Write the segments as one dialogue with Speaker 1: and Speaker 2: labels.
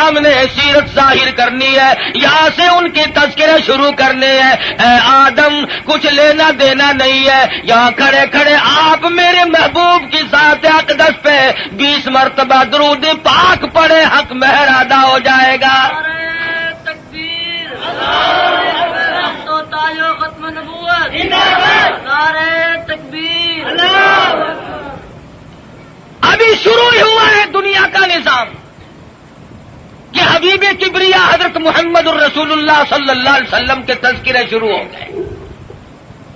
Speaker 1: سامنے سیرت ظاہر کرنی ہے، یہاں سے ان کے تذکرے شروع کرنے ہیں۔ اے آدم کچھ لینا دینا نہیں ہے، یہاں کھڑے کھڑے آپ میرے محبوب کی ذات اقدس پہ 20 مرتبہ درود پاک پڑے، حق مہر ادا ہو جائے گا۔
Speaker 2: ختم نبوت، نعرہ تکبیر،
Speaker 1: ابھی شروع ہی ہوا ہے دنیا کا نظام کہ حبیب کبریا حضرت محمد الرسول اللہ صلی اللہ علیہ وسلم کے تذکرے شروع ہو گئے۔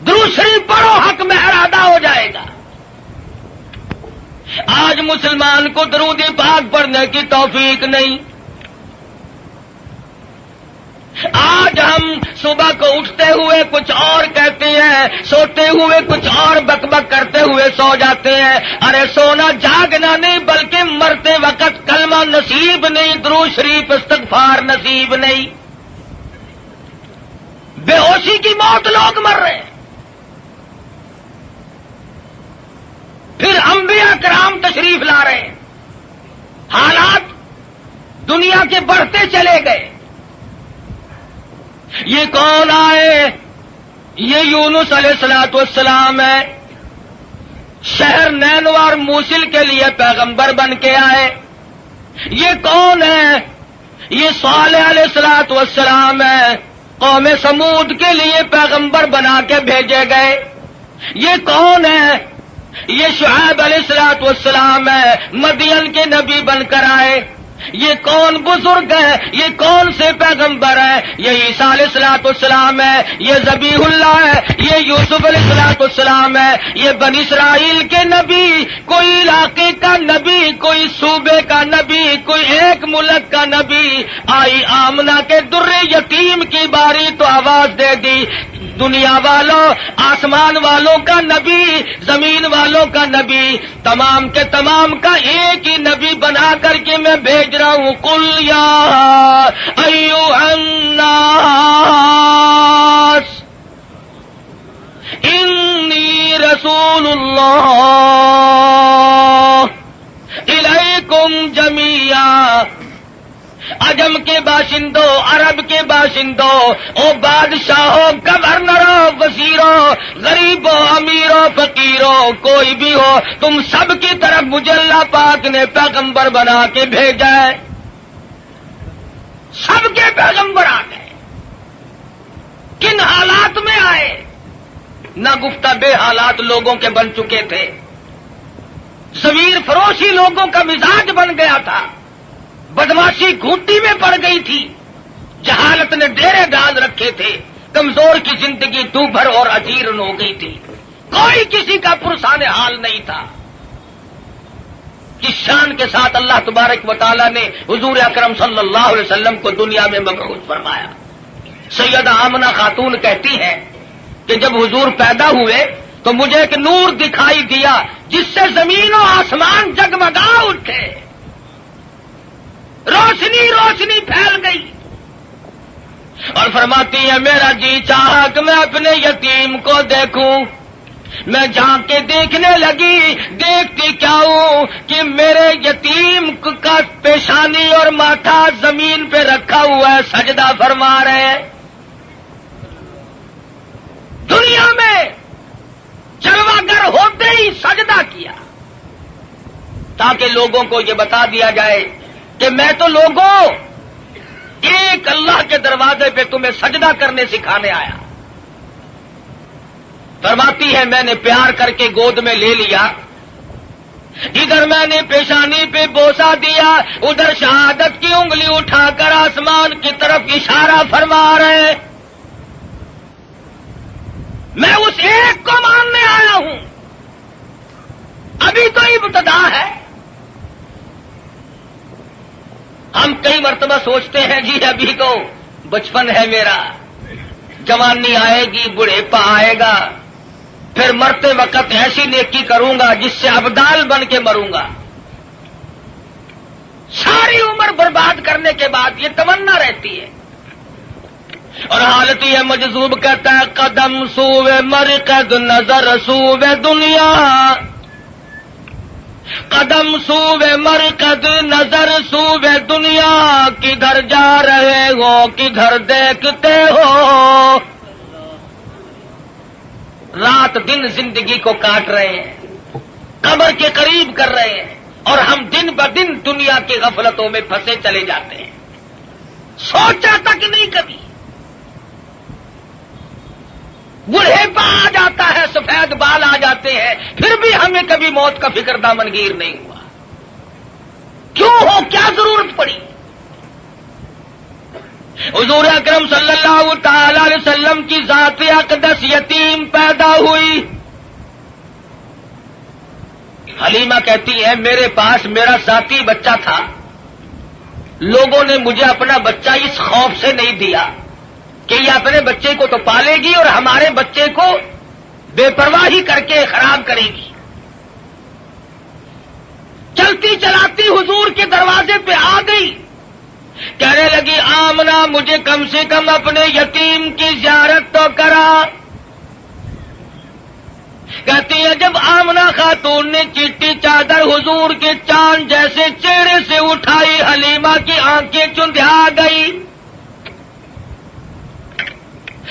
Speaker 1: درود شریف پڑھو، حق مہر ادا ہو جائے گا۔ آج مسلمان کو درود پاک پڑھنے کی توفیق نہیں۔ آج ہم صبح کو اٹھتے ہوئے کچھ اور کہتے ہیں، سوتے ہوئے کچھ اور بک بک کرتے ہوئے سو جاتے ہیں۔ ارے سونا جاگنا نہیں، بلکہ مرتے وقت کلمہ نصیب نہیں، درود شریف استغفار نصیب نہیں۔ بے ہوشی کی موت لوگ مر رہے ہیں۔ پھر انبیاء کرام تشریف لا رہے ہیں، حالات دنیا کے بڑھتے چلے گئے۔ یہ کون آئے؟ یہ یونس علیہ السلام ہے، شہر نینوا اور موصل کے لیے پیغمبر بن کے آئے۔ یہ کون ہے؟ یہ صالح علیہ السلام ہے، قوم سمود کے لیے پیغمبر بنا کے بھیجے گئے۔ یہ کون ہے؟ یہ شعیب علیہ السلام ہے، مدین کے نبی بن کر آئے۔ یہ کون بزرگ ہے؟ یہ کون سے پیغمبر ہے؟ یہ عیسیٰ علیہ السلام ہے، یہ ذبیح اللہ ہے، یہ یوسف علیہ السلام ہے، یہ بنی اسرائیل کے نبی، کوئی علاقے کا نبی، کوئی صوبے کا نبی، کوئی ایک ملک کا نبی۔ آئی آمنہ کے در یتیم کی باری تو آواز دے دی، دنیا والوں، آسمان والوں کا نبی، زمین والوں کا نبی، تمام کے تمام کا ایک ہی نبی بنا کر کے میں بھیج رہا ہوں۔ قل یا ایھا الناس انی رسول اللہ الیکم جمیعا۔ عجم کے باشندوں، عرب کے باشندوں، او بادشاہوں، گورنروں، وزیروں، غریبوں، امیروں، فقیروں، کوئی بھی ہو، تم سب کی طرف مجھے اللہ پاک نے پیغمبر بنا کے بھیجا ہے۔ سب کے پیغمبر آ گئے۔ کن حالات میں آئے؟ نہ گفتہ بے حالات لوگوں کے بن چکے تھے، ضمیر فروشی لوگوں کا مزاج بن گیا تھا، بدماشی گھوٹی میں پڑ گئی تھی، جہالت نے ڈیرے ڈال رکھے تھے، کمزور کی زندگی دوبھر اور اجیرن ہو گئی تھی، کوئی کسی کا پرسان حال نہیں تھا۔ کس شان کے ساتھ اللہ تبارک و تعالیٰ نے حضور اکرم صلی اللہ علیہ وسلم کو دنیا میں مبعوث فرمایا۔ سیدہ آمنہ خاتون کہتی ہیں کہ جب حضور پیدا ہوئے تو مجھے ایک نور دکھائی دیا جس سے زمین و آسمان جگمگا اٹھے، روشنی روشنی پھیل گئی، اور فرماتی ہے میرا جی چاہا کہ میں اپنے یتیم کو دیکھوں۔ میں جھانک کے دیکھنے لگی، دیکھتی کیا ہوں کہ میرے یتیم کا پیشانی اور ماتھا زمین پہ رکھا ہوا ہے، سجدہ فرما رہے ہیں۔ دنیا میں جلوہ گر ہوتے ہی سجدہ کیا تاکہ لوگوں کو یہ بتا دیا جائے کہ میں تو لوگوں ایک اللہ کے دروازے پہ تمہیں سجدہ کرنے سکھانے آیا۔ فرماتی ہے میں نے پیار کر کے گود میں لے لیا، ادھر میں نے پیشانی پہ بوسہ دیا، ادھر شہادت کی انگلی اٹھا کر آسمان کی طرف اشارہ فرما رہے۔ میں اس ایک کو ماننے آیا ہوں، ابھی تو ابتدا ہے۔ ہم کئی مرتبہ سوچتے ہیں جی ابھی تو بچپن ہے میرا، جوانی آئے گی، بڑھیپا آئے گا، پھر مرتے وقت ایسی نیکی کروں گا جس سے ابدال بن کے مروں گا۔ ساری عمر برباد کرنے کے بعد یہ تمنا رہتی ہے، اور حالت یہ مجذوب کہتا ہے قدم سوئے مرقد نظر سوئے دنیا، قدم سوے مرکز نظر سوے دنیا، کدھر جا رہے ہو کدھر دیکھتے ہو؟ رات دن زندگی کو کاٹ رہے ہیں، قبر کے قریب کر رہے ہیں، اور ہم دن بدن دنیا کی غفلتوں میں پھنسے چلے جاتے ہیں، سوچا تک نہیں کبھی۔ بڑھےپا آ جاتا ہے، سفید بال آ جاتے ہیں، پھر بھی ہمیں کبھی موت کا فکر دامنگیر نہیں ہوا۔ کیوں ہو؟ کیا ضرورت پڑی؟ حضور اکرم صلی اللہ تعالی علیہ وسلم کی ذات اقدس یتیم پیدا ہوئی۔ حلیمہ کہتی ہے میرے پاس میرا ذاتی بچہ تھا، لوگوں نے مجھے اپنا بچہ اس خوف سے نہیں دیا کہ یہ اپنے بچے کو تو پالے گی اور ہمارے بچے کو بے پرواہی کر کے خراب کرے گی۔ چلتی چلاتی حضور کے دروازے پہ آ گئی، کہنے لگی آمنہ مجھے کم سے کم اپنے یتیم کی زیارت تو کرا۔ کہتی ہے جب آمنہ خاتون نے چٹی چادر حضور کے چاند جیسے چہرے سے اٹھائی، حلیمہ کی آنکھیں چندھیا گئی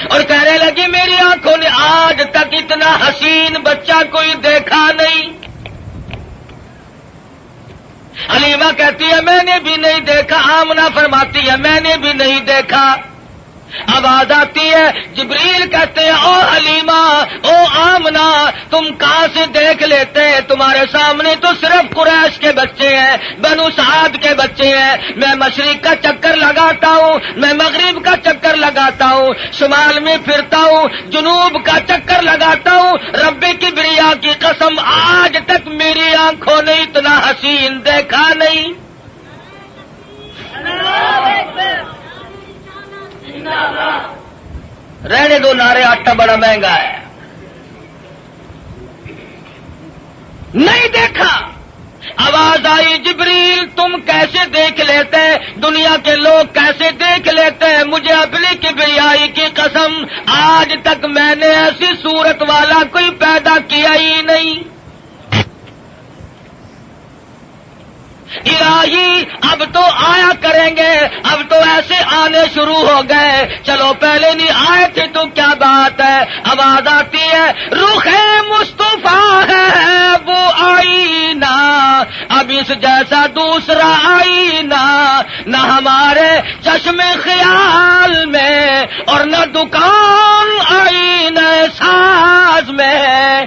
Speaker 1: اور کہنے لگی میری آنکھوں نے آج تک اتنا حسین بچہ کوئی دیکھا نہیں۔ حلیمہ کہتی ہے میں نے بھی نہیں دیکھا، آمنہ فرماتی ہے میں نے بھی نہیں دیکھا۔ آواز آتی ہے، جبریل کہتے ہیں او حلیمہ او آمنہ تم کہاں سے دیکھ لیتے ہیں؟ تمہارے سامنے تو صرف قریش کے بچے ہیں، بنو سعد کے بچے ہیں۔ میں مشرق کا چکر لگاتا ہوں، میں مغرب کا چکر لگاتا ہوں، شمال میں پھرتا ہوں، جنوب کا چکر لگاتا ہوں، رب کبریا کی قسم آج تک میری آنکھوں نے اتنا حسین دیکھا نہیں۔ رہنے دو نعرے، آٹا بڑا مہنگا ہے۔ نہیں دیکھا۔ آواز آئی جبریل تم کیسے دیکھ لیتے؟ دنیا کے لوگ کیسے دیکھ لیتے ہیں؟ مجھے اپنی کبریائی کی قسم آج تک میں نے ایسی صورت والا کوئی پیدا کیا ہی نہیں۔ الہی اب تو آیا کریں گے، اب تو ایسے آنے شروع ہو گئے، چلو پہلے نہیں آئے تھے تو کیا بات ہے۔ آواز آتی ہے رخ مصطفیٰ ہے وہ آئینہ، اب اس جیسا دوسرا آئینہ نہ ہمارے چشم خیال میں اور نہ دکان آئینہ ساز میں۔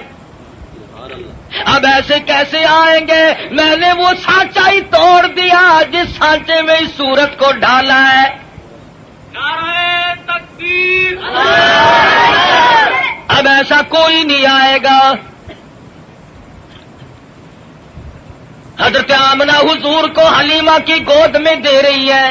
Speaker 1: اب ایسے کیسے آئیں گے؟ میں نے وہ سانچا ہی توڑ دیا جس سانچے میں اس صورت کو ڈالا ہے۔ نعرہ تکبیر! اب ایسا کوئی نہیں آئے گا۔ حضرت آمنہ حضور کو حلیمہ کی گود میں دے رہی ہے،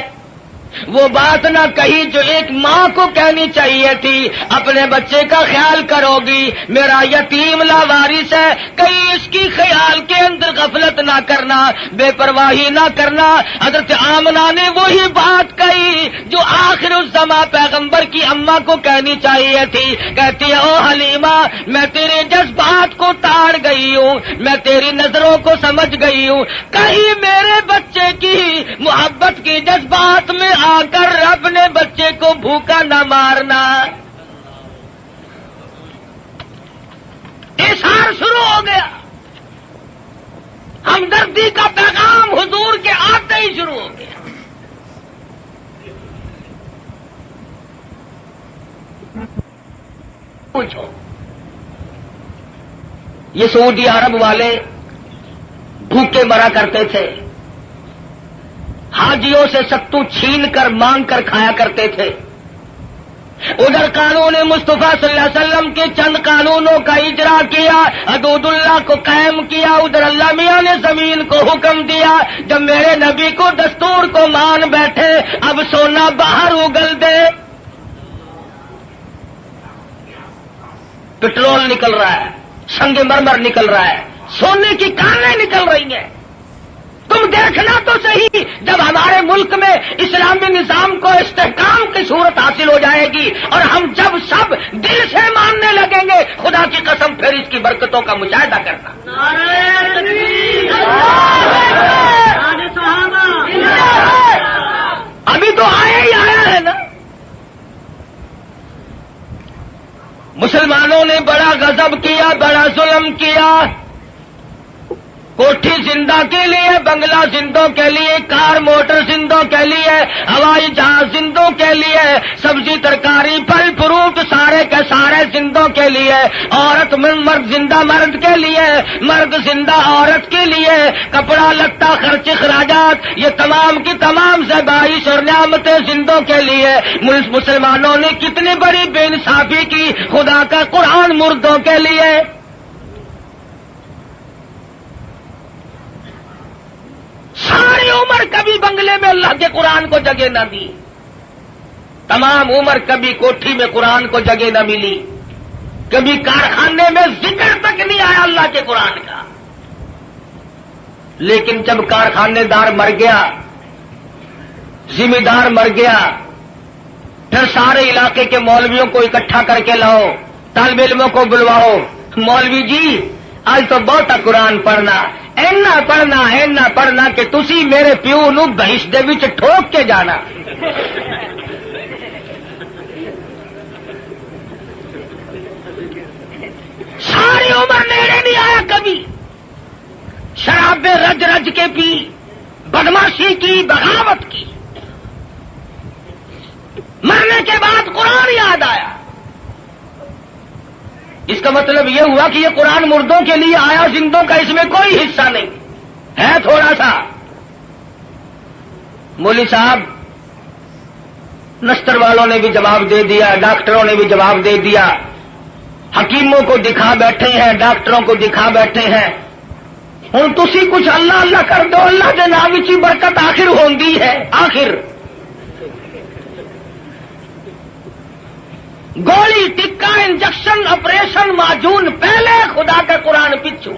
Speaker 1: وہ بات نہ کہی جو ایک ماں کو کہنی چاہیے تھی، اپنے بچے کا خیال کرو گی، میرا یتیم لاوارث ہے، کہیں اس کی خیال کے اندر غفلت نہ کرنا، بے پرواہی نہ کرنا۔ حضرت آمنہ نے وہی بات کہی جو آخر الزماں پیغمبر کی اماں کو کہنی چاہیے تھی۔ کہتی ہے او حلیمہ میں تیرے جذبات کو تاڑ گئی ہوں، میں تیری نظروں کو سمجھ گئی ہوں، کہیں میرے بچے کی محبت کی جذبات میں آ کر اپنے بچے کو بھوکا نہ مارنا۔ اظہار شروع ہو گیا، ہمدردی کا پیغام حضور کے آتے ہی شروع ہو گیا۔ پوچھو یہ سعودی عرب والے بھوکے مرا کرتے تھے، حاجیوں سے ستو چھین کر مانگ کر کھایا کرتے تھے، ادھر قانون مصطفیٰ صلی اللہ علیہ وسلم کے چند قانونوں کا اجرا کیا، حدود اللہ کو قائم کیا، ادھر اللہ میاں نے زمین کو حکم دیا جب میرے نبی کو دستور کو مان بیٹھے اب سونا باہر اگل دے، پٹرول نکل رہا ہے، سنگ مرمر نکل رہا ہے، سونے کی کانیں نکل رہی ہیں۔ تم دیکھنا تو صحیح جب ہمارے ملک میں اسلامی نظام کو استحکام کی صورت حاصل ہو جائے گی اور ہم جب سب دل سے ماننے لگیں گے خدا کی قسم پھر اس کی برکتوں کا مشاہدہ کرنا۔
Speaker 2: نعرہ تکبیر، نعرہ صحابہ،
Speaker 1: ابھی تو آیا ہی آیا ہے نا۔ مسلمانوں نے بڑا غضب کیا، بڑا ظلم کیا۔ کوٹھی زندہ کے لیے، بنگلہ زندوں کے لیے، کار موٹر زندوں کے لیے، ہوائی جہاز زندوں کے لیے، سبزی ترکاری پھل فروٹ سارے کے سارے زندوں کے لیے، عورت مرد زندہ مرد کے لیے، مرد زندہ عورت کے لیے، کپڑا لتا خرچ اخراجات یہ تمام کی تمام زیبائش اور نعمتیں زندوں کے لیے۔ مسلمانوں نے کتنی بڑی بے انصافی کی، خدا کا قرآن مردوں کے لیے۔ ساری عمر کبھی بنگلے میں اللہ کے قرآن کو جگہ نہ دی، تمام عمر کبھی کوٹھی میں قرآن کو جگہ نہ ملی، کبھی کارخانے میں ذکر تک نہیں آیا اللہ کے قرآن کا۔ لیکن جب کارخانے دار مر گیا، ذمہ دار مر گیا، پھر سارے علاقے کے مولویوں کو اکٹھا کر کے لاؤ، طالب علموں کو بلواؤ، مولوی جی آج تو بہت قرآن پڑھنا، اینا پڑھنا کہ تسی میرے پیو نو بہش دے وچ ٹھوک کے جانا۔ ساری عمر نیڑے نہیں آیا کبھی، شرابیں رج رج کے پی، بدماشی کی، بغاوت کی، مرنے کے بعد قرآن یاد آیا۔ اس کا مطلب یہ ہوا کہ یہ قرآن مردوں کے لیے آیا، زندوں کا اس میں کوئی حصہ نہیں ہے، تھوڑا سا۔ مولوی صاحب نستر والوں نے بھی جواب دے دیا، ڈاکٹروں نے بھی جواب دے دیا، حکیموں کو دکھا بیٹھے ہیں، ڈاکٹروں کو دکھا بیٹھے ہیں۔ ہن تسی کچھ اللہ اللہ کر دو، اللہ کے نام وچ برکت آخر ہوندی ہے۔ آخر گولی ٹکا انجیکشن آپریشن معجون پہلے، خدا کا قرآن پچھو۔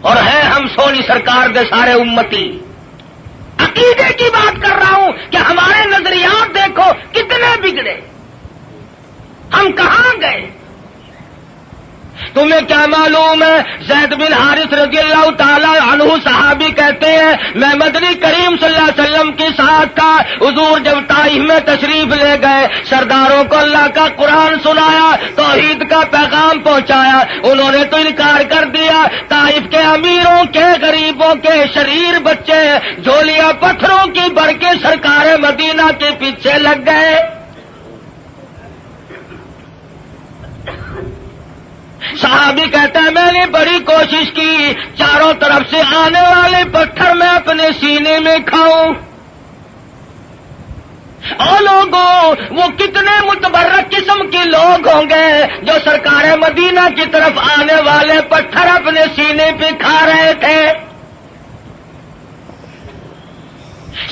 Speaker 1: اور ہے ہم سونی سرکار دے سارے امتی۔ عقیدے کی بات کر رہا ہوں کہ ہمارے نظریات دیکھو کتنے بگڑے، ہم کہاں گئے۔ تمہیں کیا معلوم ہے، زید بن حارث رضی اللہ تعالی عنہ صحابی کہتے ہیں میں مدنی کریم صلی اللہ علیہ وسلم کے ساتھ تھا، حضور جب طائف میں تشریف لے گئے، سرداروں کو اللہ کا قرآن سنایا، توحید کا پیغام پہنچایا، انہوں نے تو انکار کر دیا۔ طائف کے امیروں کے، غریبوں کے، شریر بچے جھولیاں پتھروں کی بھر کے سرکار مدینہ کے پیچھے لگ گئے۔ صحابی کہتا ہے میں نے بڑی کوشش کی، چاروں طرف سے آنے والے پتھر میں اپنے سینے میں کھاؤں۔ اور لوگوں وہ کتنے متبرک قسم کے لوگ ہوں گے جو سرکار مدینہ کی طرف آنے والے پتھر اپنے سینے پہ کھا رہے تھے۔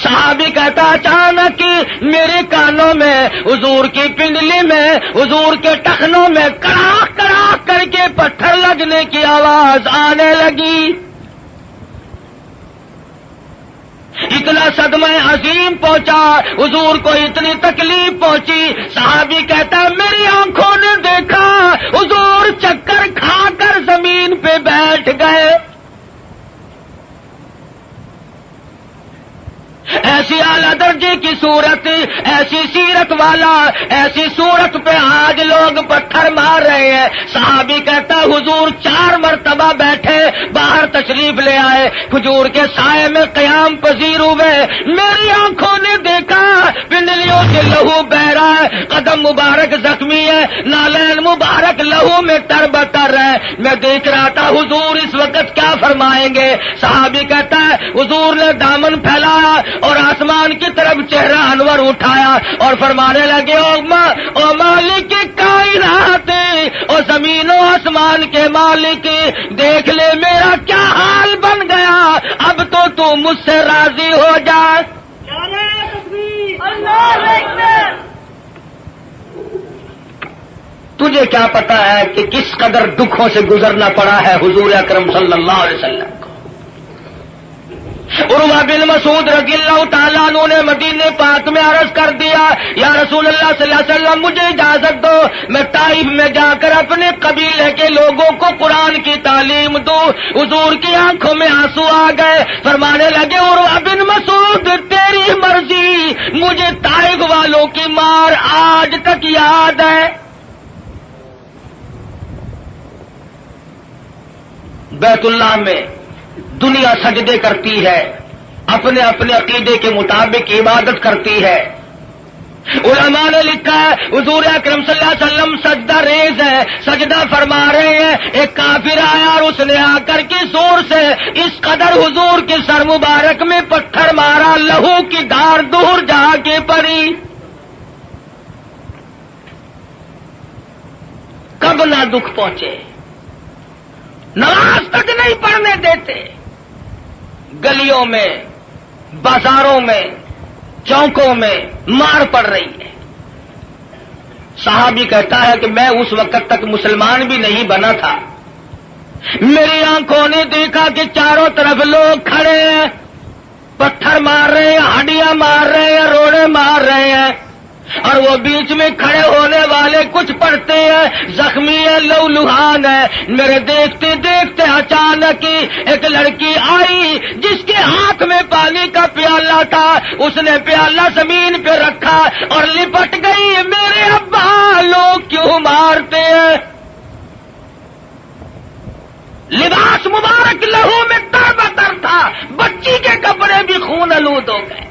Speaker 1: صحابی کہتا اچانک میرے کانوں میں، حضور کی پنڈلی میں، حضور کے ٹخنوں میں کڑاک کڑاک کر کے پتھر لگنے کی آواز آنے لگی۔ اتنا صدمہ عظیم پہنچا، حضور کو اتنی تکلیف پہنچی۔ صحابی کہتا میری آنکھوں نے دیکھا حضور چکر کھا کر زمین پہ بیٹھ گئے۔ ایسی اعلیٰ درجے کی صورت، ایسی سیرت والا، ایسی صورت پہ آج لوگ پتھر مار رہے ہیں۔ صحابی کہتا حضور 4 مرتبہ بیٹھے، باہر تشریف لے آئے، کھجور کے سائے میں قیام پذیر ہوئے۔ میری آنکھوں نے دیکھا پنڈلیوں سے لہو بہ رہا ہے، قدم مبارک زخمی ہے، نالین مبارک لہو میں تر بتر ہے۔ میں دیکھ رہا تھا حضور اس وقت کیا فرمائیں گے۔ صحابی کہتا ہے حضور نے دامن پھیلایا اور آسمان کی طرف چہرہ انور اٹھایا اور فرمانے لگے او مالک کائنات، او زمین و آسمان کے مالک، دیکھ لے میرا کیا حال بن گیا، اب تو مجھ سے راضی ہو جا۔
Speaker 2: نعرہ تکبیر، اللہ اکبر۔
Speaker 1: تجھے کیا پتا ہے کہ کس قدر دکھوں سے گزرنا پڑا ہے حضور اکرم صلی اللہ علیہ وسلم کو۔ عروہ بن مسعود رضی اللہ تعالیٰ عنہ نے مدینے پاک میں عرض کر دیا یا رسول اللہ صلی اللہ علیہ وسلم مجھے اجازت دو میں طائف میں جا کر اپنے قبیلے کے لوگوں کو قرآن کی تعلیم دوں. حضور کی آنکھوں میں آنسو آ گئے. فرمانے لگے عروہ بن مسعود تیری مرضی, مجھے طائف والوں کی مار آج تک یاد ہے. بیت اللہ میں دنیا سجدے کرتی ہے, اپنے اپنے عقیدے کے مطابق عبادت کرتی ہے. علماء نے لکھا ہے حضور اکرم صلی اللہ علیہ وسلم سجدہ ریز ہے, سجدہ فرما رہے ہیں. ایک کافر آیا اور اس نے آ کر کے زور سے اس قدر حضور کے سر مبارک میں پتھر مارا, لہو کی دھار دور جا کے پڑی. کب نہ دکھ پہنچے, نماز تک نہیں پڑھنے دیتے. گلیوں میں, بازاروں میں, چوکوں میں مار پڑ رہی ہے. صحابی کہتا ہے کہ میں اس وقت تک مسلمان بھی نہیں بنا تھا. میری آنکھوں نے دیکھا کہ چاروں طرف لوگ کھڑے ہیں, پتھر مار رہے ہیں, ہڈیاں مار رہے ہیں, روڑے مار رہے ہیں, اور وہ بیچ میں کھڑے ہونے والے کچھ پڑھتے ہیں, زخمی ہے, لہولہان ہے. میرے دیکھتے دیکھتے اچانک ایک لڑکی آئی جس کے ہاتھ میں پانی کا پیالہ تھا. اس نے پیالہ زمین پہ رکھا اور لپٹ گئی. میرے ابا لوگ کیوں مارتے ہیں؟ لباس مبارک لہو میں تر بتر تھا, بچی کے کپڑے بھی خون آلود ہو گئے.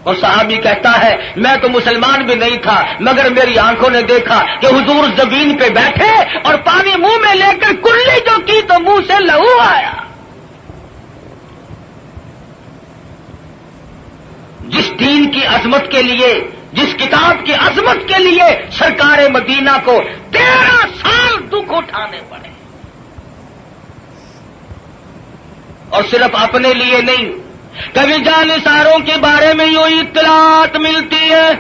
Speaker 1: اور صحابی کہتا ہے میں تو مسلمان بھی نہیں تھا مگر میری آنکھوں نے دیکھا کہ حضور زمین پہ بیٹھے اور پانی منہ میں لے کر کلی جو کی تو منہ سے لہو آیا. جس دین کی عظمت کے لیے, جس کتاب کی عظمت کے لیے سرکار مدینہ کو 13 سال دکھ اٹھانے پڑے, اور صرف اپنے لیے نہیں, کبھی جانثاروں کے بارے میں یوں اطلاعات ملتی ہے,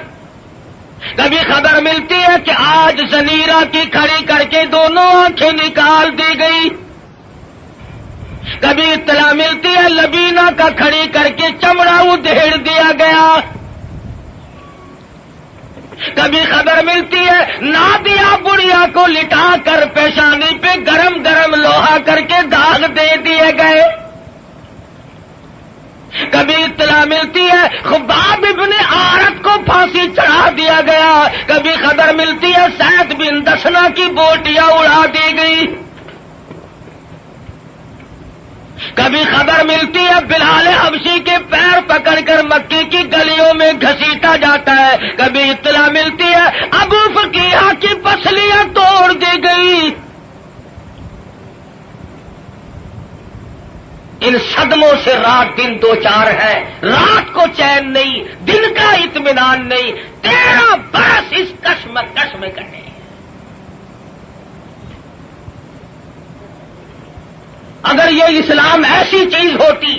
Speaker 1: کبھی خبر ملتی ہے کہ آج زنیرہ کی کھڑی کر کے دونوں آنکھیں نکال دی گئی, کبھی اطلاع ملتی ہے لبینہ کا کھڑی کر کے چمڑا ادھیڑ دیا گیا, کبھی خبر ملتی ہے نادیہ بڑھیا کو لٹا کر پیشانی پہ گرم گرم لوہا کر کے داغ دے دیے گئے, کبھی اطلاع ملتی ہے خباب ابن عارت کو پھانسی چڑھا دیا گیا, کبھی خبر ملتی ہے سعد بن دسنا کی بوٹیاں اڑا دی گئی, کبھی خبر ملتی ہے بلال حبشی کے پیر پکڑ کر مکی کی گلیوں میں گھسیٹا جاتا ہے, کبھی اطلاع ملتی ہے ابو فقیہ کی پسلیاں توڑ دی گئی. ان صدموں سے رات دن دو چار ہے, رات کو چین نہیں, دن کا اطمینان نہیں, 13 برس اس کشمکش میں کٹے. اگر یہ اسلام ایسی چیز ہوتی,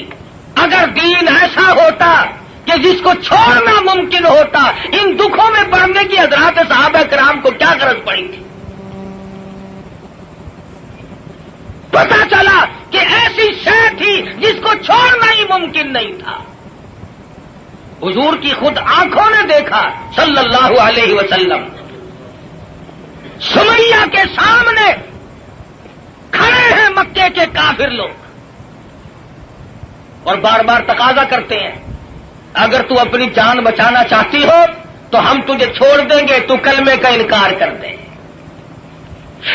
Speaker 1: اگر دین ایسا ہوتا کہ جس کو چھوڑنا ممکن ہوتا, ان دکھوں میں پڑنے کی حضرات صحابہ کرام کو کیا غرض پڑی تھی؟ پتا چلا کہ ایسی شے تھی جس کو چھوڑنا ہی ممکن نہیں تھا. حضور کی خود آنکھوں نے دیکھا صلی اللہ علیہ وسلم, سمیہ کے سامنے کھڑے ہیں مکے کے کافر لوگ اور بار بار تقاضا کرتے ہیں اگر تو اپنی جان بچانا چاہتی ہو تو ہم تجھے چھوڑ دیں گے, تو کلمے کا انکار کر دے.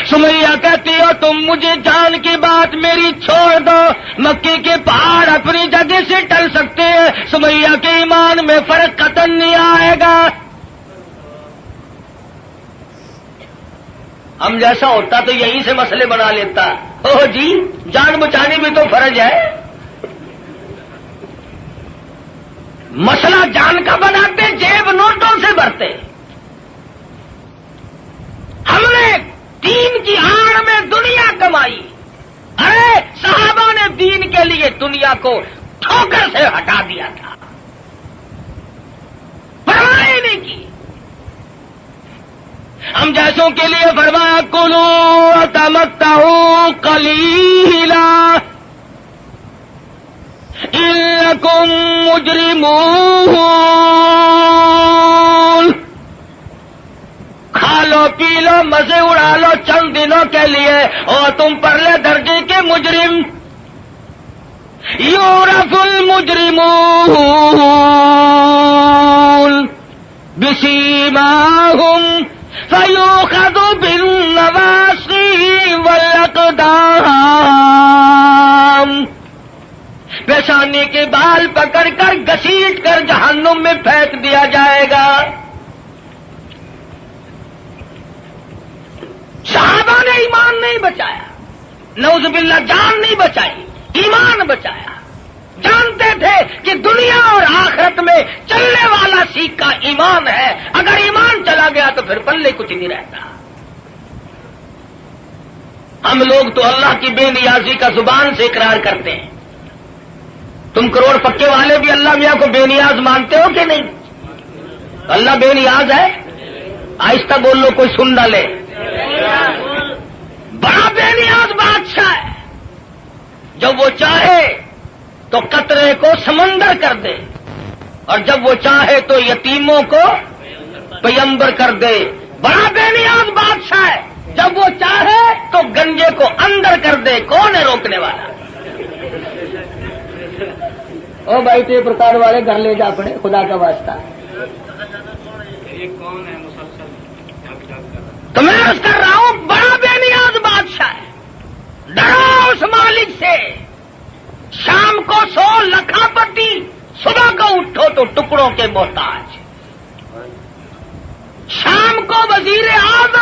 Speaker 1: سمیہ کہتی ہو تم مجھے جان کی بات میری چھوڑ دو, مکی کے پہاڑ اپنی جگہ سے ٹل سکتے ہیں, سمیہ کے ایمان میں فرق قطعاً نہیں آئے گا. ہم جیسا ہوتا تو یہیں سے مسئلے بنا لیتا. اوہ جی جان بچانی بھی تو فرض ہے. مسئلہ جان کا بناتے, جیب نوٹوں سے بھرتے. ہم نے دین کی آڑ میں دنیا کمائی. ارے صحابہ نے دین کے لیے دنیا کو ٹھوکر سے ہٹا دیا تھا, پرواہ نہیں کی. ہم جیسوں کے لیے فرمایا کلو تمتعوا قلیلا, انکم مجرمون، کھا لو پی لو مزے اڑا لو چند دنوں کے لیے، اور تم پرلے درجے کے مجرم۔ یعرف المجرمون بسیماہم فیؤخذ بالنواصی والاقدام، پیشانی کے بال پکڑ کر گھسیٹ کر جہنم میں پھینک دیا جائے گا۔ صحابہ نے ایمان نہیں بچایا، نعوذ باللہ جان نہیں بچائی، ایمان بچایا۔ جانتے تھے کہ دنیا اور آخرت میں چلنے والا سیکھا ایمان ہے، اگر ایمان چلا گیا تو پھر پلے کچھ نہیں رہتا۔ ہم لوگ تو اللہ کی بے نیازی کا زبان سے اقرار کرتے ہیں، تم کروڑ پکے والے بھی اللہ میاں کو بے نیاز مانتے ہو کہ نہیں؟ اللہ بے نیاز ہے؟ آہستہ بول لو کوئی سن ڈالے۔ بڑا بے نیاز بادشاہ ہے، جب وہ چاہے تو قطرے کو سمندر کر دے، اور جب وہ چاہے تو یتیموں کو پیمبر کر دے۔ بڑا بے نیاز بادشاہ ہے، جب وہ چاہے تو گنجے کو اندر کر دے، کون ہے روکنے والا؟ او بھائی تے پرکار والے گھر لے جا اپنے، خدا کا واسطہ۔ تو میں عرض کر رہا ہوں بڑا بے نیاز بادشاہ ہے، ڈرو اس مالک سے۔ شام کو سو لکھا پتی، صبح کو اٹھو تو ٹکڑوں کے محتاج۔ شام کو وزیر اعظم